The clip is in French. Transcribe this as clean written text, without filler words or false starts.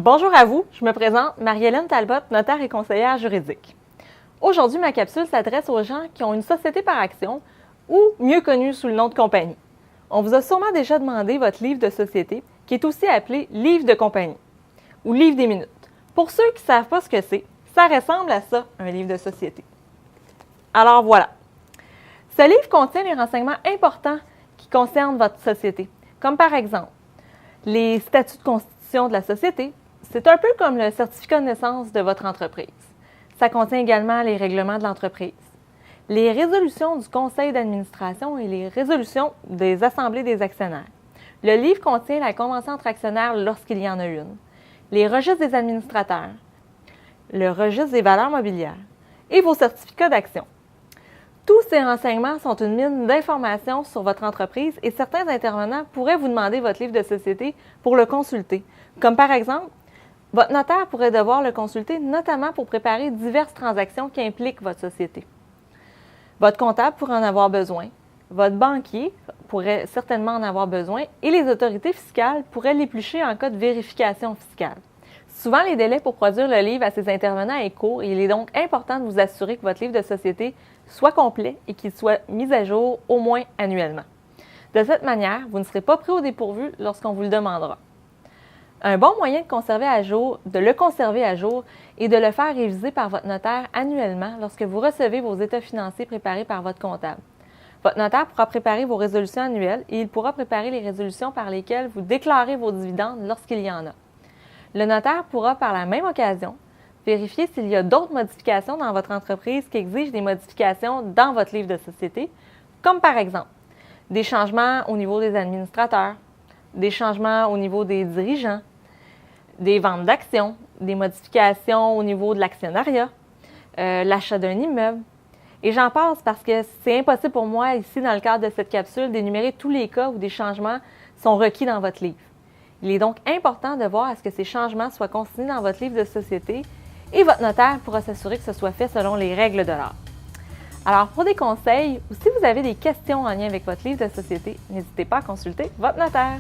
Bonjour à vous, je me présente Marie-Hélène Talbot, notaire et conseillère juridique. Aujourd'hui, ma capsule s'adresse aux gens qui ont une société par action ou mieux connue sous le nom de compagnie. On vous a sûrement déjà demandé votre livre de société, qui est aussi appelé livre de compagnie ou livre des minutes. Pour ceux qui ne savent pas ce que c'est, ça ressemble à ça, un livre de société. Alors voilà. Ce livre contient les renseignements importants qui concernent votre société, comme par exemple les statuts de constitution de la société. C'est un peu comme le certificat de naissance de votre entreprise. Ça contient également les règlements de l'entreprise, les résolutions du conseil d'administration et les résolutions des assemblées des actionnaires. Le livre contient la convention entre actionnaires lorsqu'il y en a une, les registres des administrateurs, le registre des valeurs mobilières et vos certificats d'action. Tous ces renseignements sont une mine d'informations sur votre entreprise et certains intervenants pourraient vous demander votre livre de société pour le consulter, comme par exemple, votre notaire pourrait devoir le consulter notamment pour préparer diverses transactions qui impliquent votre société. Votre comptable pourrait en avoir besoin, votre banquier pourrait certainement en avoir besoin et les autorités fiscales pourraient l'éplucher en cas de vérification fiscale. Souvent, les délais pour produire le livre à ces intervenants est court et il est donc important de vous assurer que votre livre de société soit complet et qu'il soit mis à jour au moins annuellement. De cette manière, vous ne serez pas pris au dépourvu lorsqu'on vous le demandera. Un bon moyen de le conserver à jour est de le faire réviser par votre notaire annuellement lorsque vous recevez vos états financiers préparés par votre comptable. Votre notaire pourra préparer vos résolutions annuelles et il pourra préparer les résolutions par lesquelles vous déclarez vos dividendes lorsqu'il y en a. Le notaire pourra, par la même occasion, vérifier s'il y a d'autres modifications dans votre entreprise qui exigent des modifications dans votre livre de société, comme par exemple des changements au niveau des administrateurs, des changements au niveau des dirigeants, des ventes d'actions, des modifications au niveau de l'actionnariat, l'achat d'un immeuble. Et j'en passe parce que c'est impossible pour moi, ici, dans le cadre de cette capsule, d'énumérer tous les cas où des changements sont requis dans votre livre. Il est donc important de voir à ce que ces changements soient consignés dans votre livre de société et votre notaire pourra s'assurer que ce soit fait selon les règles de l'art. Alors, pour des conseils ou si vous avez des questions en lien avec votre livre de société, n'hésitez pas à consulter votre notaire.